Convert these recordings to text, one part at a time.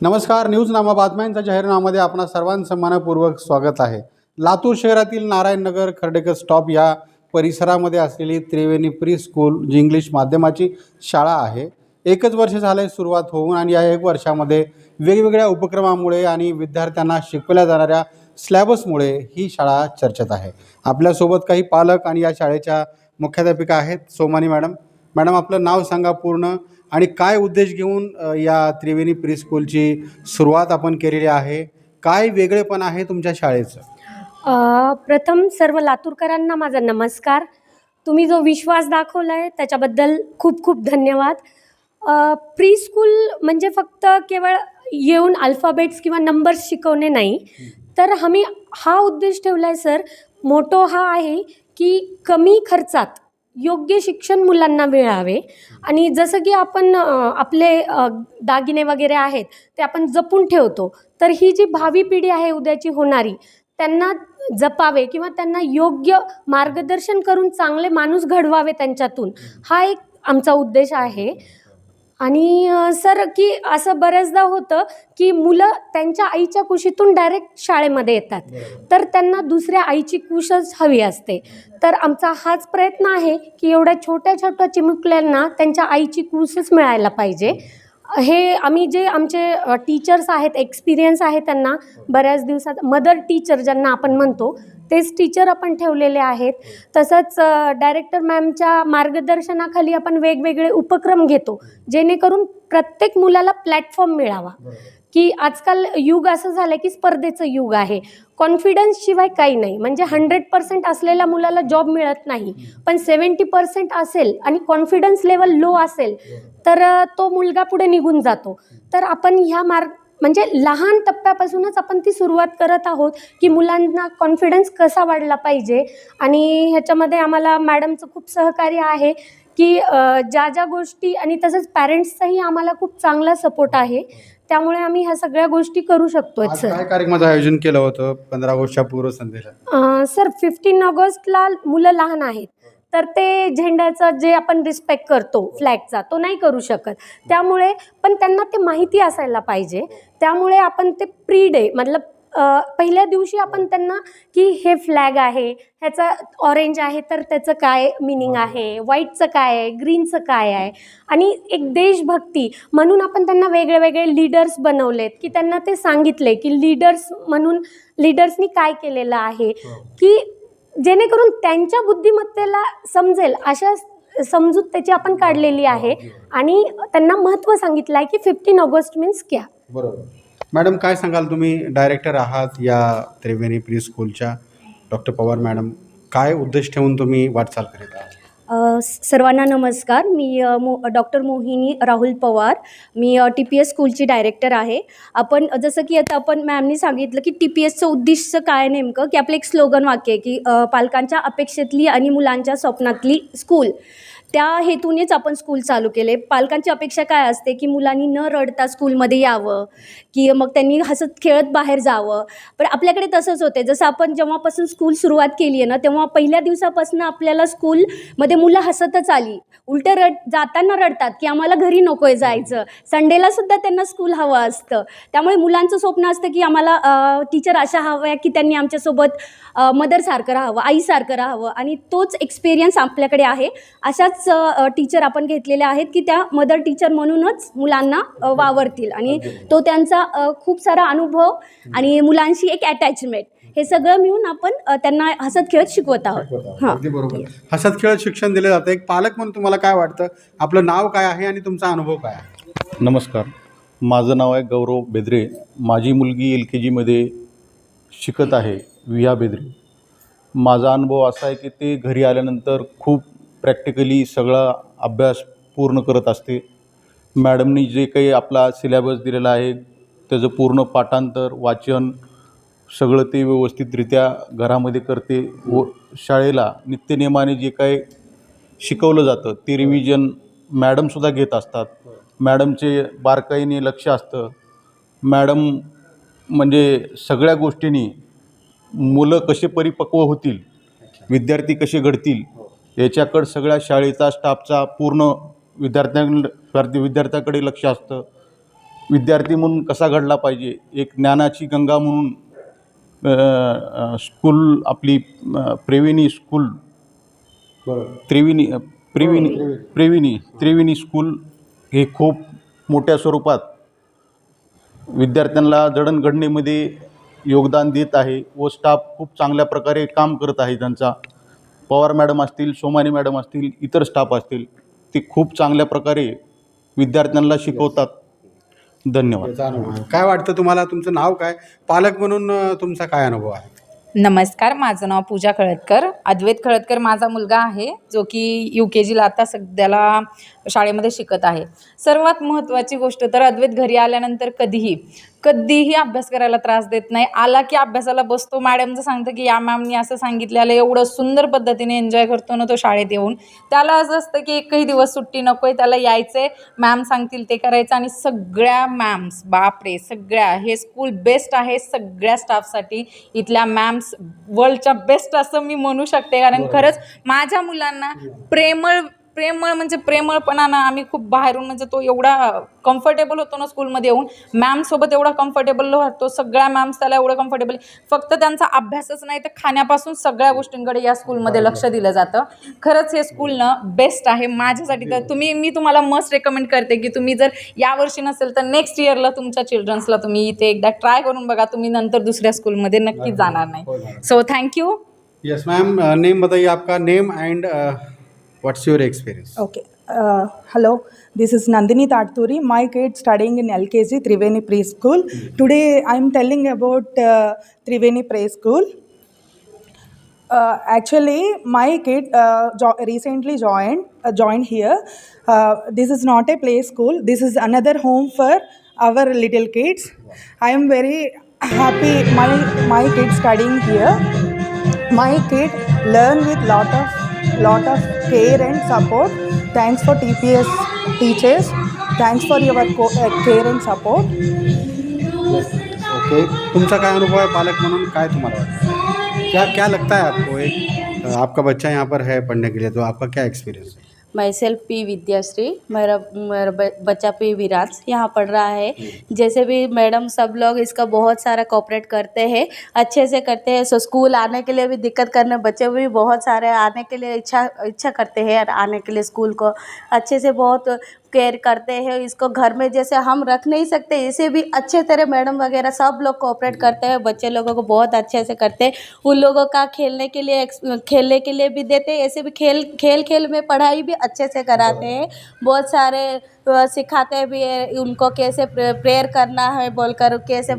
नमस्कार. न्यूजनामा बातम्यांच्या जाहीरनाम्यामध्ये आपणा सर्वांचं मनपूर्वक स्वागत आहे. लातूर शहरातील नारायणनगर खर्डेकर स्टॉप या परिसरामध्ये असलेली त्रिवेणी प्री स्कूल जी इंग्लिश माध्यमाची शाळा आहे. एकच वर्ष झाले सुरुवात होऊन आणि या एक वर्षामध्ये वेगवेगळ्या उपक्रमामुळे आणि विद्यार्थ्यांना शिकवल्या जाणाऱ्या सिलेबसमुळे ही शाळा चर्चेत आहे. आपल्यासोबत काही पालक आणि या शाळेच्या मुख्याध्यापिका आहेत. सोमानी मॅडम. मॅडम, आपलं नाव सांगा पूर्ण आणि काय उद्देश घेऊन या त्रिवेणी प्री स्कूलची सुरुवात आपण केलेली आहे. काय वेगळेपण आहे तुमच्या शाळेचं? प्रथम सर्व लातूरकरांना माझा नमस्कार. तुम्ही जो विश्वास दाखवला आहे त्याच्याबद्दल खूप खूप धन्यवाद. प्री स्कूल म्हणजे फक्त केवळ येऊन अल्फाबेट्स किंवा नंबर्स शिकवणे नाही, तर आम्ही हा उद्देश ठेवला आहे सर. मोटो हा आहे की कमी खर्चात योग्य शिक्षण मुलांना मिळावे. आणि जसं की आपण आपले दागिने वगैरे आहेत ते आपण जपून ठेवतो, तर ही जी भावी पिढी आहे उद्याची होणारी, त्यांना जपावे किंवा त्यांना योग्य मार्गदर्शन करून चांगले माणूस घडवावे त्यांच्यातून, हा एक आमचा उद्देश आहे. आणि सर की असं बऱ्याचदा होतं की मुलं त्यांच्या आईच्या कुशीतून डायरेक्ट शाळेमध्ये येतात, तर त्यांना दुसऱ्या आईची कुशच हवी असते. तर आमचा हाच प्रयत्न आहे की एवढ्या छोट्या छोट्या चिमुकल्यांना त्यांच्या आईची कुशच मिळायला पाहिजे. हे आम्ही जे आमचे टीचर्स आहेत, एक्सपिरियन्स आहे त्यांना बऱ्याच दिवसात मदर टीचर ज्यांना आपण म्हणतो तेच टीचर आपण ठेवलेले आहेत. तसंच डायरेक्टर मॅमच्या मार्गदर्शनाखाली आपण वेगवेगळे उपक्रम घेतो, जेणेकरून प्रत्येक मुलाला प्लॅटफॉर्म मिळावा. की आजकाल युग असं झालं की स्पर्धेचं युग आहे. कॉन्फिडन्सशिवाय काही नाही. म्हणजे 100% असलेल्या मुलाला जॉब मिळत नाही, पण 70% असेल आणि कॉन्फिडन्स लेवल लो असेल तर तो मुलगा पुढे निघून जातो. तर आपण ह्या म्हणजे लहान टप्प्यापासूनच आपण ती सुरुवात करत आहोत की मुलांना कॉन्फिडन्स कसा वाढला पाहिजे. आणि ह्याच्यामध्ये आम्हाला मॅडमचं खूप सहकार्य आहे की ज्या ज्या गोष्टी, आणि तसंच पॅरेंट्सचाही आम्हाला खूप चांगला सपोर्ट आहे. त्यामुळे आम्ही ह्या सगळ्या गोष्टी करू शकतो आज सर. काय कार्यक्रमाचं आयोजन केलं होतं 15 ऑगस्टच्या पूर्वसंध्येला? सर 15 ऑगस्टला मुलं लहान आहेत, तर ते झेंड्याचा जे आपण रिस्पेक्ट करतो फ्लॅगचा, तो नाही करू शकत. त्यामुळे पण त्यांना ते माहिती असायला पाहिजे. त्यामुळे आपण ते प्री डे मतलब पहिल्या दिवशी आपण त्यांना की हे फ्लॅग आहे, ह्याचा ऑरेंज आहे तर त्याचं काय मिनिंग आहे, व्हाईटचं काय आहे, ग्रीनचं काय आहे, आणि एक देशभक्ती म्हणून आपण त्यांना वेगळे वेगळे लीडर्स बनवलेत की त्यांना ते सांगितले की लीडर्स म्हणून लीडर्सनी काय केलेलं आहे, की जेणेकरून त्यांच्या बुद्धिमत्तेला समजेल अशा समजूत त्याची आपण काढलेली आहे. आणि त्यांना महत्त्व सांगितलं आहे की 15 ऑगस्ट मीन्स क्या. बरोबर. मॅडम, काय सांगाल? तुम्ही डायरेक्टर आहात या त्रिवेणी प्री स्कूलच्या. डॉक्टर पवार मॅडम, काय उद्देश ठेवून तुम्ही वाटचाल करीत आहात? सर्वांना नमस्कार. मी डॉक्टर मोहिनी राहुल पवार. मी TPS स्कूलची डायरेक्टर आहे. आपण जसं की आता आपण मॅमनी सांगितलं की TPSचं उद्दिष्ट काय नेमकं, की आपलं एक स्लोगन वाक्य आहे की पालकांच्या अपेक्षेतली आणि मुलांच्या स्वप्नातली स्कूल. त्या हेतूनेच आपण स्कूल चालू केले. पालकांची अपेक्षा काय असते की मुलांनी न रडता स्कूलमध्ये यावं, की मग त्यांनी हसत खेळत बाहेर जावं. पण आपल्याकडे तसंच होते. जसं आपण जेव्हापासून स्कूल सुरुवात केली आहे ना, तेव्हा पहिल्या दिवसापासून आपल्याला स्कूलमध्ये मुलं हसतच आली. उलटं जाताना रडतात की आम्हाला घरी नको आहे जायचं. संडेलासुद्धा त्यांना स्कूल हवं असतं. त्यामुळे मुलांचं स्वप्न असतं की आम्हाला टीचर अशा हव्या की त्यांनी आमच्यासोबत मदरसारखं राहावं, आईसारखं राहावं. आणि तोच एक्सपिरियन्स आपल्याकडे आहे. अशाच टीचर आपण घेतलेले आहेत की त्या मदर टीचर म्हणूनच मुलांना वावरतील. आणि तो त्यांचा खूप सारा अनुभव आणि मुलांशी एक अटॅचमेंट, हे सगळं मिळून आपण त्यांना हसत खेळत शिकवत आहोत. अगदी बरोबर. हसत खेळत शिक्षण दिलं जातं. एक पालक म्हणून तुम्हाला काय वाटतं? आपलं नाव काय आहे आणि तुमचा अनुभव काय आहे? नमस्कार. माझं नाव आहे गौरव बेद्रे. माझी मुलगी LKGमध्ये शिकत आहे, विहा बेद्रे. माझा अनुभव असा आहे की ते घरी आल्यानंतर खूप प्रॅक्टिकली सगळा अभ्यास पूर्ण करत असते. मॅडमनी जे काही आपला सिलेबस दिलेला आहे त्याचं पूर्ण पाठांतर, वाचन सगळं ते व्यवस्थितरित्या घरामध्ये करते. व शाळेला नित्यनेमाने जे काही शिकवलं जातं ते रिव्हिजन मॅडमसुद्धा घेत असतात. मॅडमचे बारकाईने लक्ष असतं. मॅडम म्हणजे सगळ्या गोष्टींनी मुलं कसे परिपक्व होतील, विद्यार्थी कसे घडतील, याच्याकडं सगळ्या शाळेचा स्टाफचा पूर्ण विद्यार्थ्याकडे लक्ष असतं. विद्यार्थी म्हणून कसा घडला पाहिजे, एक ज्ञानाची गंगा म्हणून स्कूल आपली त्रिवेणी स्कूल बरोबर. त्रिवेणी स्कूल हे खूप मोठ्या स्वरूपात विद्यार्थ्यांना जडणघडणीमध्ये योगदान देत आहे व स्टाफ खूप चांगल्या प्रकारे काम करत आहे. त्यांचा पवार मॅडम असतील, सोमानी मॅडम असतील, इतर स्टाफ असतील, ते खूप चांगल्या प्रकारे विद्यार्थ्यांना शिकवतात. धन्यवाद. याचा अनुभव आहे. काय वाटतं तुम्हाला? तुमचं नाव काय? पालक म्हणून तुमचा काय अनुभव आहे? नमस्कार, माझं नाव पूजा खळदकर. अद्वैत खळदकर माझा मुलगा आहे, जो की UKGला आता सध्याला शाळेमध्ये शिकत आहे. सर्वात महत्त्वाची गोष्ट तर अद्वैत घरी आल्यानंतर कधीही अभ्यास करायला त्रास देत नाही. आला की अभ्यासाला बसतो, मॅडमचं सांगतं की या मॅमनी असं सांगितलेलं, एवढं सुंदर पद्धतीने एन्जॉय करतो ना तो शाळेत येऊन. त्याला असं असतं की एकही दिवस सुट्टी नको आहे, त्याला यायचं आहे, मॅम सांगतील ते करायचं. आणि सगळ्या मॅम्स, बापरे, सगळ्या, हे स्कूल बेस्ट आहे सगळ्या स्टाफसाठी. इथल्या मॅम्स वर्ल्डच्या बेस्ट असं मी म्हणू शकते, कारण खरंच माझ्या मुलांना प्रेमळ म्हणजे प्रेमळपणानं आम्ही खूप बाहेरून, म्हणजे तो एवढा कम्फर्टेबल होतो ना स्कूलमध्ये येऊन, मॅमसोबत एवढा कम्फर्टेबल राहतो. सगळ्या मॅम्स त्याला एवढं कम्फर्टेबल, फक्त त्यांचा अभ्यासच नाही तर खाण्यापासून सगळ्या गोष्टींकडे या स्कूलमध्ये लक्ष दिलं जातं. खरंच हे स्कूल ना बेस्ट आहे माझ्यासाठी. तर मी तुम्हाला मस्ट रेकमेंड करते की तुम्ही जर यावर्षी नसेल तर नेक्स्ट इयरला तुमच्या चिल्ड्रन्सला तुम्ही इथे एकदा ट्राय करून बघा. तुम्ही नंतर दुसऱ्या स्कूलमध्ये नक्कीच जाणार नाही. So thank you. Yes ma'am, name बताइए आपका, name end what's your experience? Okay. Hello, this is Nandini Tatturi. My kid studying in LKG Triveni Preschool. Today I am telling about Triveni Preschool. Actually, my kid recently joined here. This is not a play school. This is another home for our little kids. I am very happy my kid studying here. My kid learn with lot of care and support. Thanks for TPS teachers. Thanks for your care and support. Okay, तुमचा काय अनुभव है पालक म्हणून? काय तुम्हाला वाटतं? क्या लगता है आपको? एक आपका बच्चा यहाँ पर है पढ़ने के लिए, तो आपका क्या एक्सपीरियंस है? माई सेल्फ पी विद्याश्री, मेरा बच्चा पी विराज यहाँ पढ़ रहा है. जैसे भी मैडम सब लोग इसका बहुत सारा कोऑपरेट करते हैं, अच्छे से करते हैं. सो स्कूल आने के लिए भी दिक्कत करने, बच्चे भी बहुत सारे आने के लिए इच्छा करते हैं आने के लिए. स्कूल को अच्छे से बहुत केयर करते हैं. इसको घर में जैसे हम रख नहीं सकते, इसे भी अच्छे तरह मैडम वगैरह सब लोग कोऑपरेट करते हैं. बच्चे लोगों को बहुत अच्छे से करते हैं. उन लोगों का खेलने के लिए भी देते हैं. ऐसे भी खेल में पढ़ाई भी अच्छे से कराते हैं. बहुत सारे सिखाते भी है उनको कैसे प्रेयर करना है बोलकर, कैसे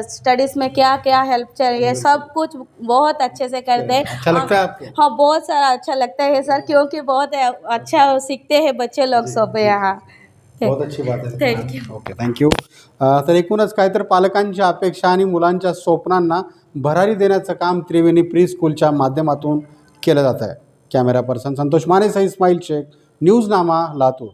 स्टडीज़ में क्या क्या हेल्प चाहिए, सब कुछ बहुत अच्छे से करते हैं. अच्छा लगता है आपको? हाँ, बहुत सारा अच्छा लगता है सर, क्योंकि बहुत अच्छा सीखते हैं बच्चे लोग सब यहाँ. बहुत अच्छी बात आहे. Thank you. Okay, thank you. तर एकूणच काय तर पालकांच्या अपेक्षा आणि मुलांच्या स्वप्नांना भरारी देण्याचं काम त्रिवेणी प्री स्कूलच्या माध्यमातून केलं जात आहे. कॅमेरा पर्सन संतोष माने सह इस्माईल शेख, न्यूजनामा, लातूर.